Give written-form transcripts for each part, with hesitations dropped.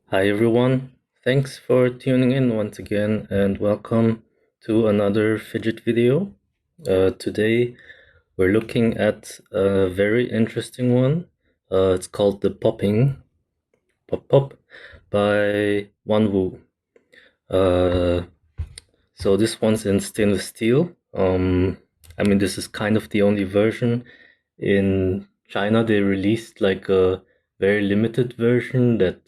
Hi everyone, thanks for tuning in once again and welcome to another Fidget video. Today we're looking at a very interesting one. It's called the Popping Pop Pop by Wanwu. So this one's in stainless steel. This is kind of the only version. In China they released like a very limited version that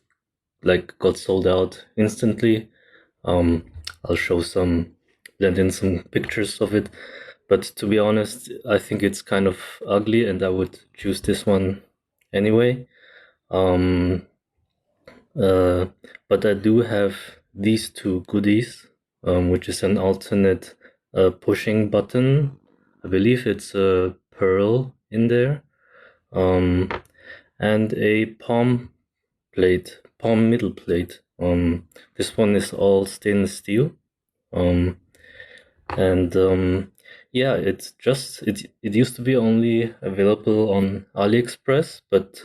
got sold out instantly. I'll blend in some pictures of it. But to be honest, I think it's kind of ugly and I would choose this one anyway. Um, uh, but I do have these two goodies, which is an alternate pushing button. I believe it's a pearl in there. And a palm middle plate. This one is all stainless steel. And yeah, it used to be only available on Aliexpress, but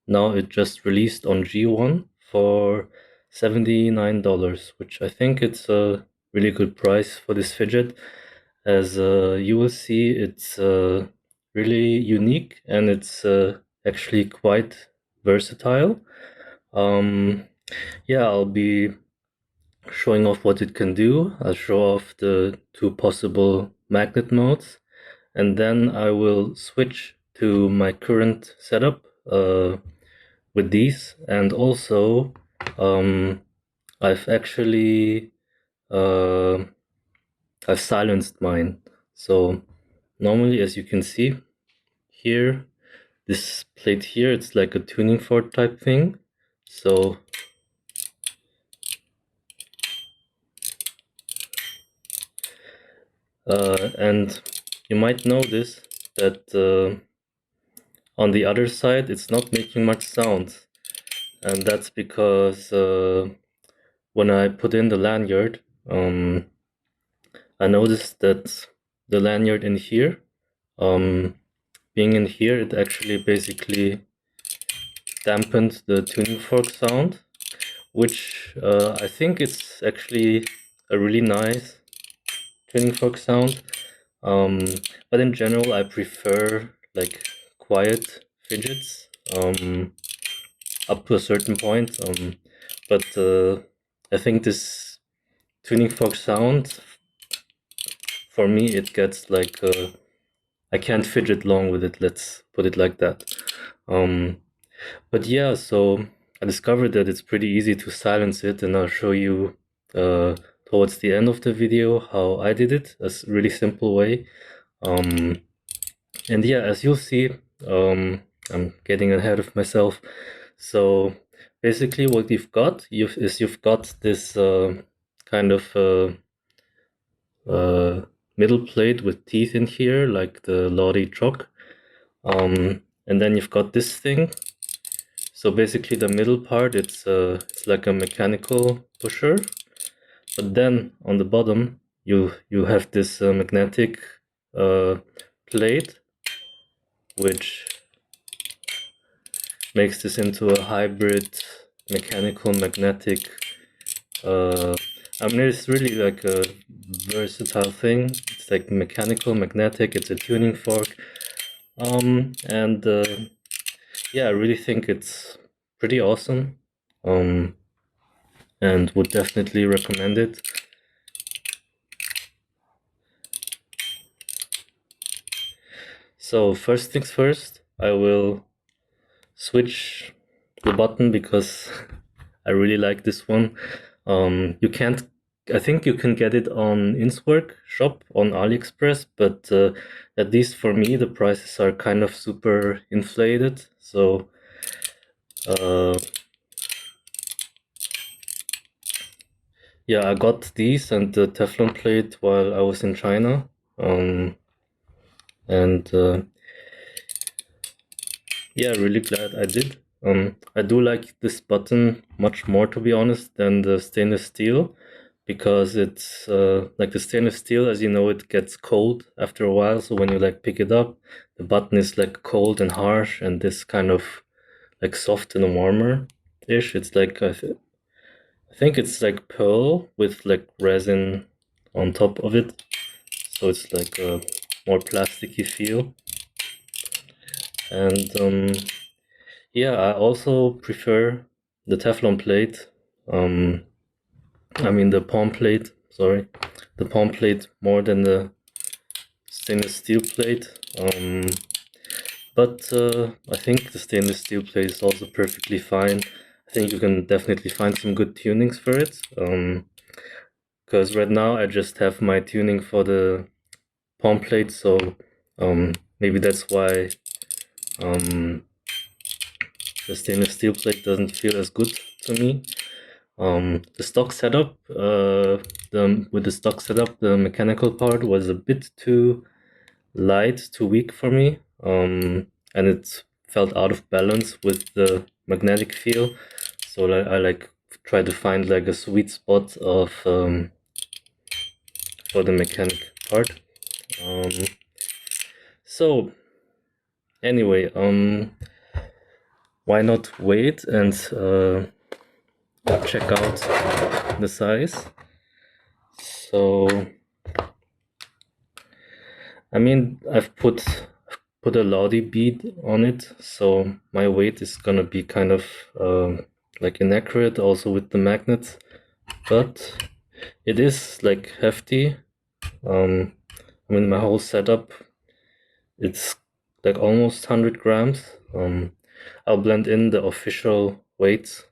now it just released on Geeone for $79, which I think it's a really good price for this fidget. As you will see, it's really unique and it's actually quite versatile. Yeah, I'll be showing off what it can do. I'll show off the two possible magnet modes, and then I will switch to my current setup with these. And also, I've actually uh, I've silenced mine. So normally, as you can see here, this plate here, it's like a tuning fork type thing. So and you might notice that on the other side it's not making much sound, and that's because when I put in the lanyard, I noticed that the lanyard in here, being in here, it actually basically dampened the tuning fork sound, which I think it's actually a really nice tuning fork sound. But in general, I prefer like quiet fidgets up to a certain point. But I think this tuning fork sound, for me, it gets like I can't fidget long with it. Let's put it like that. But yeah, so I discovered that it's pretty easy to silence it, and I'll show you towards the end of the video how I did it. A really simple way. And yeah, as you'll see, I'm getting ahead of myself. So basically what you've got you've got this kind of middle plate with teeth in here, like the Lottie truck. And then you've got this thing. So basically the middle part, it's like a mechanical pusher. But then on the bottom, you have this magnetic plate, which makes this into a hybrid mechanical magnetic. It's really like a versatile thing. It's like mechanical, magnetic. It's a tuning fork, and yeah, I really think it's pretty awesome, and would definitely recommend it. So first things first, I will switch the button because I really like this one. You can't, I think you can get it on Inswork shop on Aliexpress, but at least for me, the prices are kind of super inflated. So yeah, I got these and the Teflon plate while I was in China. And yeah, really glad I did. I do like this button much more, to be honest, than the stainless steel, because it's like the stainless steel, as you know, it gets cold after a while. So when you like pick it up, the button is like cold and harsh, and this kind of like soft and warmer. ish. It's like I think it's like pearl with like resin on top of it, so it's like a more plasticky feel. And yeah, I also prefer the Teflon plate. I mean the palm plate. Sorry, the palm plate more than the stainless steel plate. But I think the stainless steel plate is also perfectly fine. I think you can definitely find some good tunings for it. Because right now I just have my tuning for the palm plate, so maybe that's why the stainless steel plate doesn't feel as good to me. The stock setup, with the stock setup, the mechanical part was a bit too light, too weak for me, and it felt out of balance with the magnetic feel. So I like try to find like a sweet spot of for the mechanic part. So anyway, why not wait and check out the size? So I mean, I've put a Lodi bead on it, so my weight is gonna be kind of like inaccurate also with the magnets, but it is like hefty. I mean, my whole setup, it's like almost 100 grams. I'll blend in the official weights.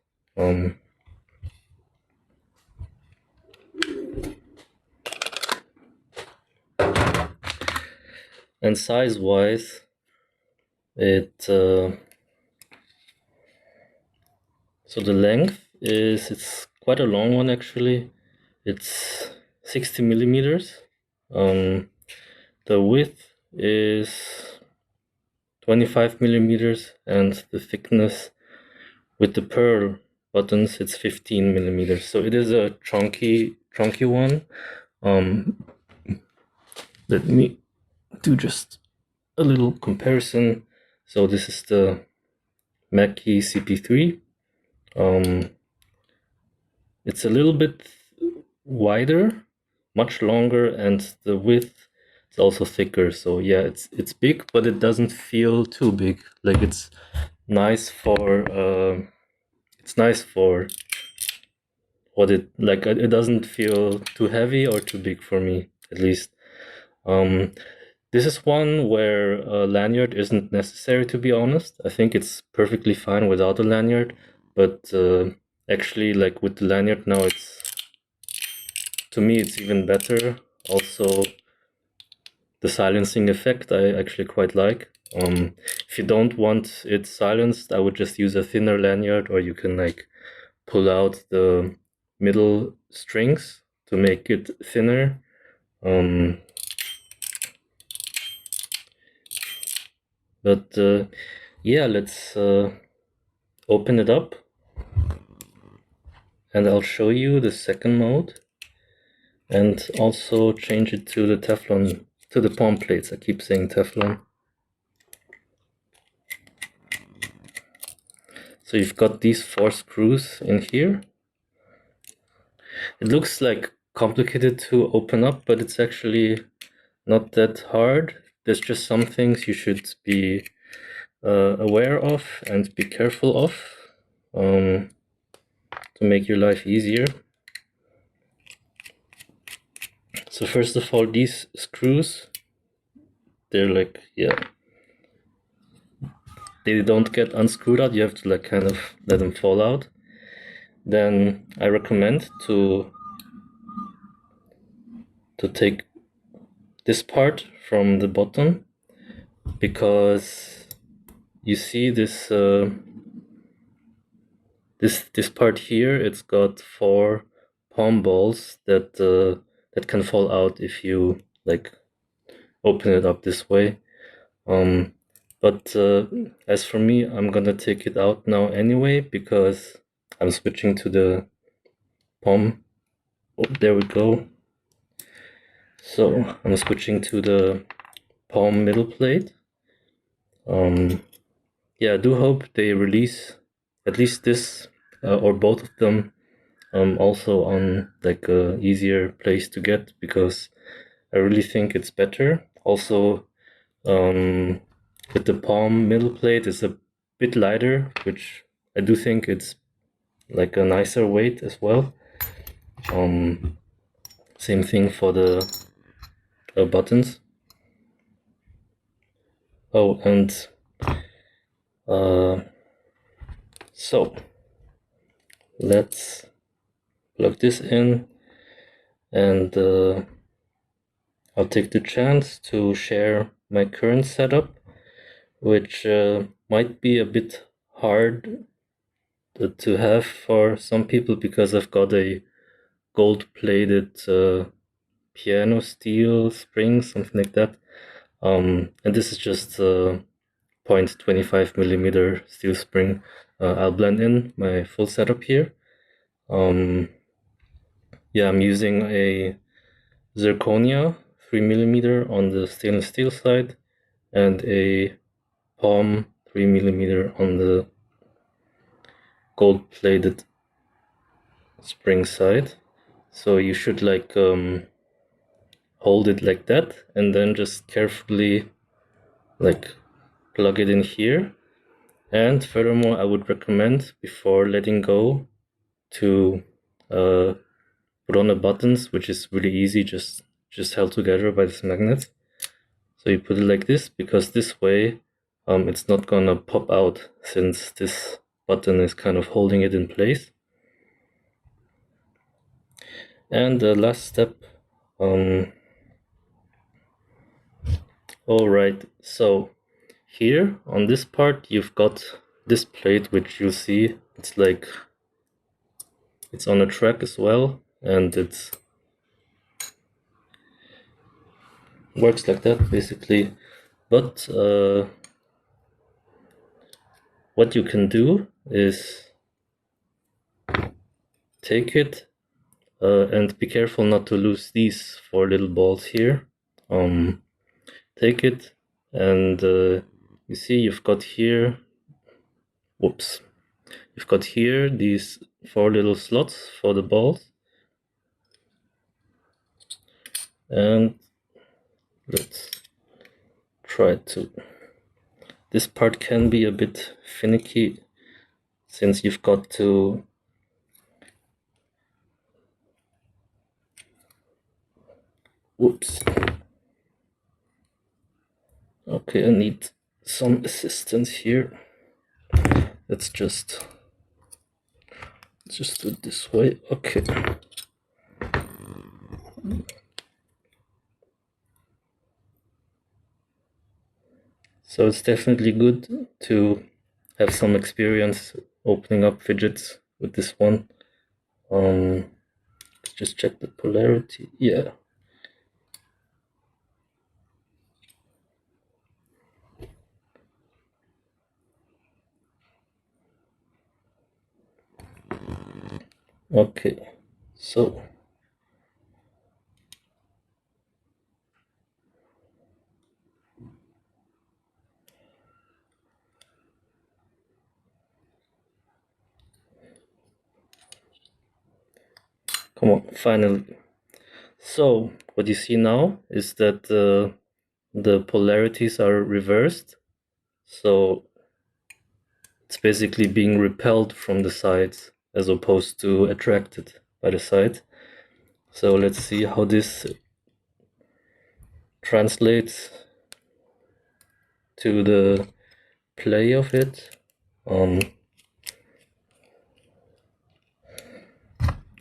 And size-wise, so the length it's quite a long one actually. It's 60 millimeters. The width is 25 millimeters, and the thickness with the pearl buttons it's 15 millimeters. So it is a chunky one. Let me do just a little comparison. So this is the Mackie CP3. It's a little bit wider, much longer, and the width is also thicker. So yeah, it's big, but it doesn't feel too big. Like it's nice for what it like. It doesn't feel too heavy or too big for me, at least. This is one where a lanyard isn't necessary, to be honest. I think it's perfectly fine without a lanyard, but actually, like with the lanyard now, to me it's even better. Also, the silencing effect I actually quite like. If you don't want it silenced, I would just use a thinner lanyard, or you can like pull out the middle strings to make it thinner. But yeah, let's open it up, and I'll show you the second mode, and also change it to the Teflon, to the palm plates. I keep saying Teflon. So you've got these 4 screws in here. It looks like complicated to open up, but it's actually not that hard. There's just some things you should be aware of and be careful of to make your life easier. So first of all, these screws, they're like, yeah, they don't get unscrewed out. You have to like kind of let them fall out. Then I recommend to take this part from the bottom, because you see this this part here, it's got 4 palm balls that that can fall out if you like open it up this way. But as for me, I'm gonna take it out now anyway, because I'm switching to the palm. Oh, there we go. So I'm switching to the palm middle plate. Yeah, I do hope they release at least this or both of them, also on like a easier place to get, because I really think it's better. Also, with the palm middle plate is a bit lighter, which I do think it's like a nicer weight as well. Same thing for the buttons. Oh, and so let's plug this in, and I'll take the chance to share my current setup, which might be a bit hard to have for some people, because I've got a gold-plated piano steel spring, something like that. And this is just a 0.25 millimeter steel spring. I'll blend in my full setup here. Yeah, I'm using a zirconia 3 millimeter on the stainless steel side, and a palm 3 millimeter on the gold-plated spring side. So you should like hold it like that, and then just carefully like plug it in here. And furthermore, I would recommend, before letting go, to put on the buttons, which is really easy, just held together by this magnet. So you put it like this, because this way it's not gonna pop out, since this button is kind of holding it in place. And the last step, all right, so here on this part you've got this plate, which you'll see it's like it's on a track as well, and it works like that basically. But what you can do is take it and be careful not to lose these four little balls here. Take it, and you see you've got here, whoops, you've got here these four little slots for the balls. And let's try to, this part can be a bit finicky, since you've got to whoops. Okay, I need some assistance here. Let's just do it this way. Okay. So it's definitely good to have some experience opening up fidgets with this one. Let's just check the polarity. Yeah. Okay, so come on, finally. So what you see now is that the polarities are reversed. So it's basically being repelled from the sides as opposed to attracted by the side. So let's see how this translates to the play of it. I'm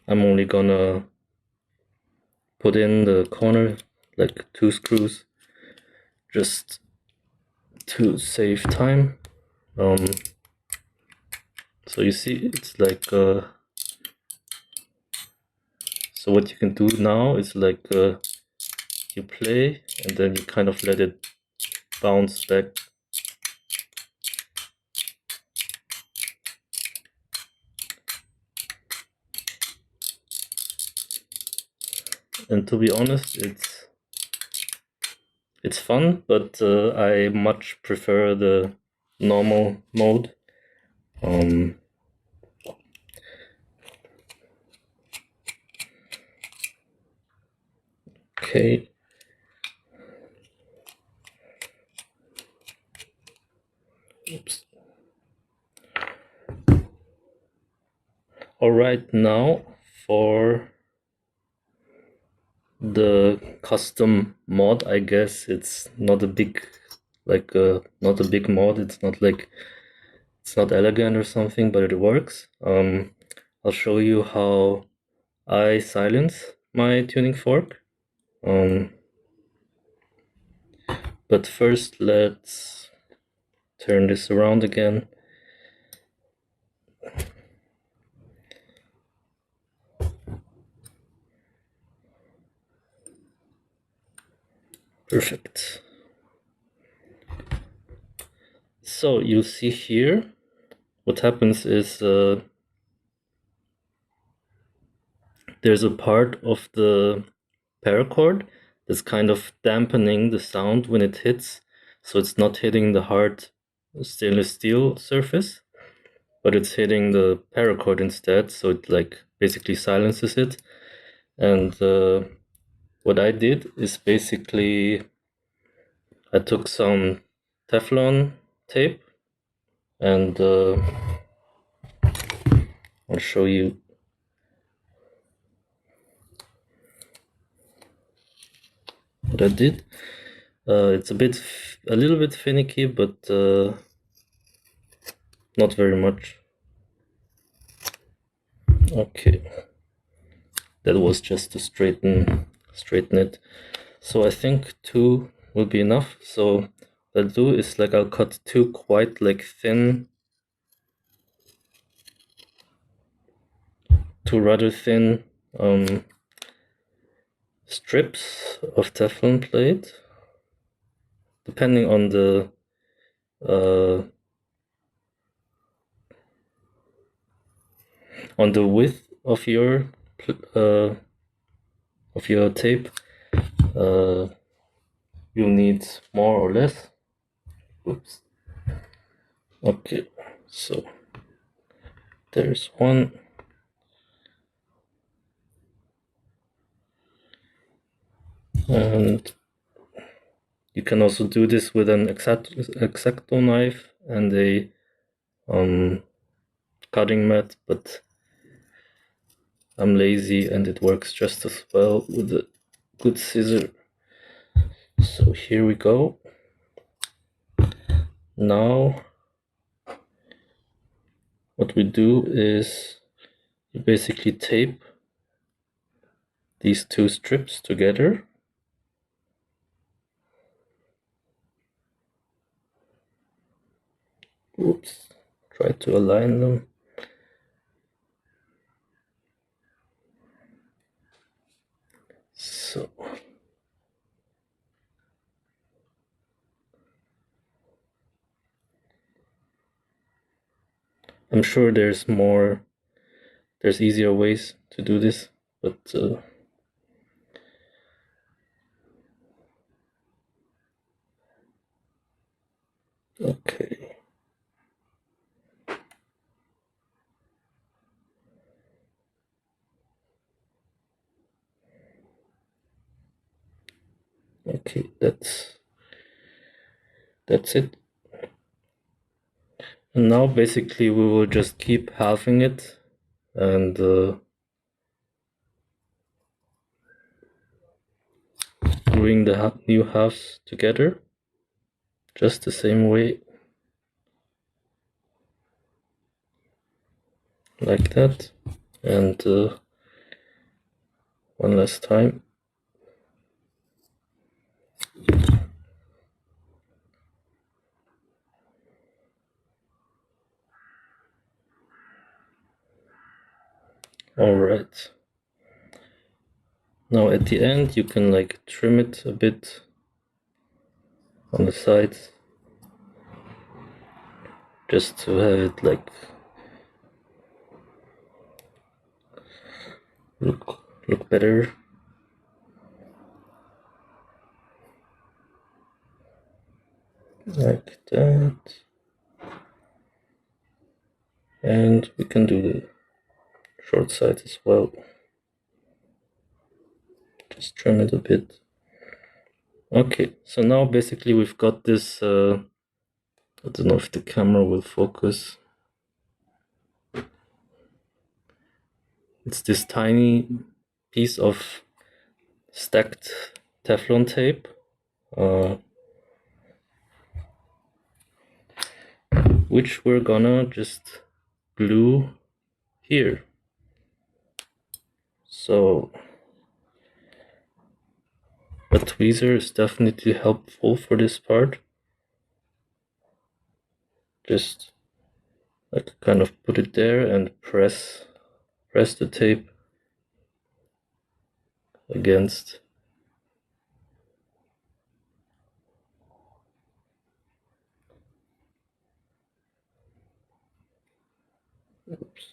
only gonna put in the corner like 2 screws just to save time. So you see it's like so what you can do now is like you play, and then you kind of let it bounce back. And to be honest, it's fun, but I much prefer the normal mode. Okay. Oops. All right, now for the custom mod, I guess it's not a big, not a big mod. It's not like, it's not elegant or something, but it works. I'll show you how I silence my tuning fork. But first, let's turn this around again. Perfect. So you see here, what happens is there's a part of the paracord that's kind of dampening the sound when it hits. So it's not hitting the hard stainless steel surface, but it's hitting the paracord instead. So it like basically silences it. And what I did is basically I took some Teflon tape and I'll show you what I did. It's a little bit finicky, but not very much. Okay, that was just to straighten it. So I think 2 will be enough. So what I'll do is like I'll cut 2 quite like thin, 2 rather thin strips of Teflon plate, depending on the width of your tape. You'll need more or less. Oops. Okay, so there's one. And you can also do this with an X-Acto knife and a cutting mat, but I'm lazy and it works just as well with a good scissor. So here we go. Now what we do is you basically tape these 2 strips together. Oops, try to align them. So I'm sure there's easier ways to do this, but okay. Okay, that's it. And now basically we will just keep halving it and gluing the new halves together just the same way, like that. And one last time. All right. Now at the end you can like trim it a bit on the sides, just to have it like look better. Like that. And we can do the short side as well. Just trim it a bit. Okay, so now basically we've got this, I don't know if the camera will focus. It's this tiny piece of stacked Teflon tape, which we're gonna just glue here. So a tweezer is definitely helpful for this part. Just like kind of put it there and press the tape against. Oops.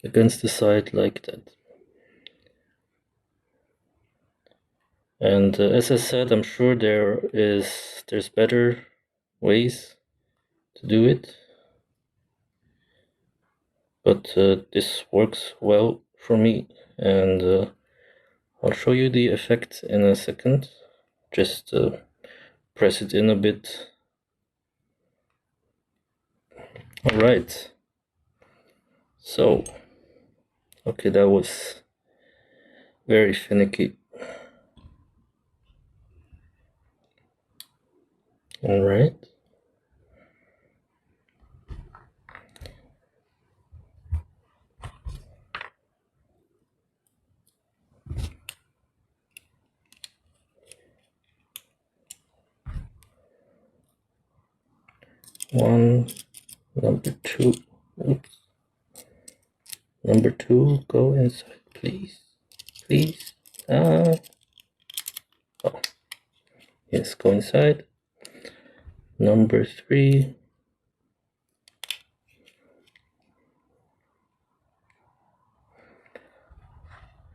Against the side like that. And as I said, I'm sure there's better ways to do it, but this works well for me, and I'll show you the effect in a second. Just press it in a bit. All right. So, okay, that was very finicky. All right. Number two. Oops. Number two, go inside, please. Please. Oh, yes, go inside. Number three.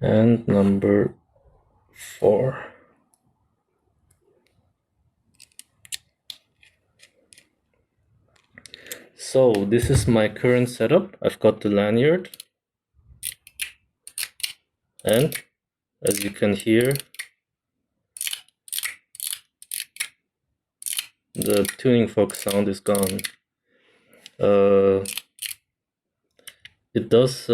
And number four. So this is my current setup. I've got the lanyard, and as you can hear, the tuning fork sound is gone. It does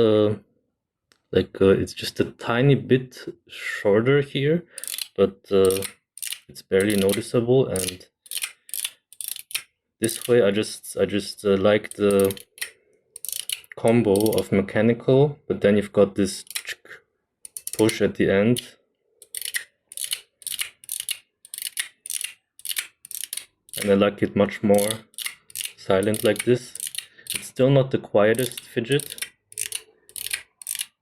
it's just a tiny bit shorter here, but it's barely noticeable. And this way, I just like the combo of mechanical, but then you've got this push at the end. And I like it much more silent like this. It's still not the quietest fidget,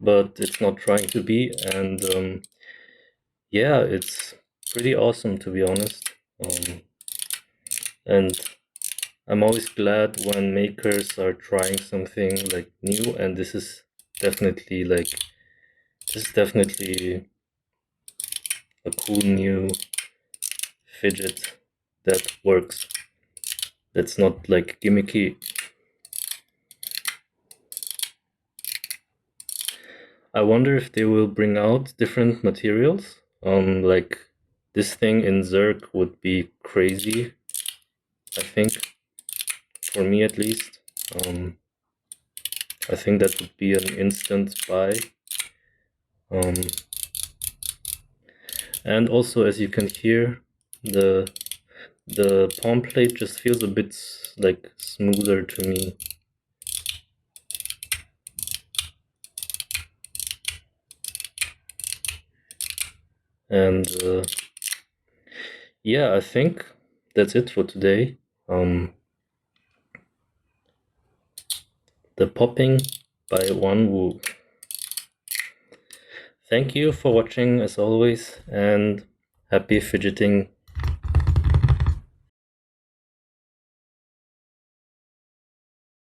but it's not trying to be. And yeah, it's pretty awesome, to be honest. And I'm always glad when makers are trying something like new, and this is definitely a cool new fidget that works. That's not like gimmicky. I wonder if they will bring out different materials. Like this thing in Zerk would be crazy, I think, for me at least. I think that would be an instant buy. And also, as you can hear, the palm plate just feels a bit like smoother to me. And yeah, I think that's it for today. The Popping by Wanwu. Thank you for watching as always, and happy fidgeting.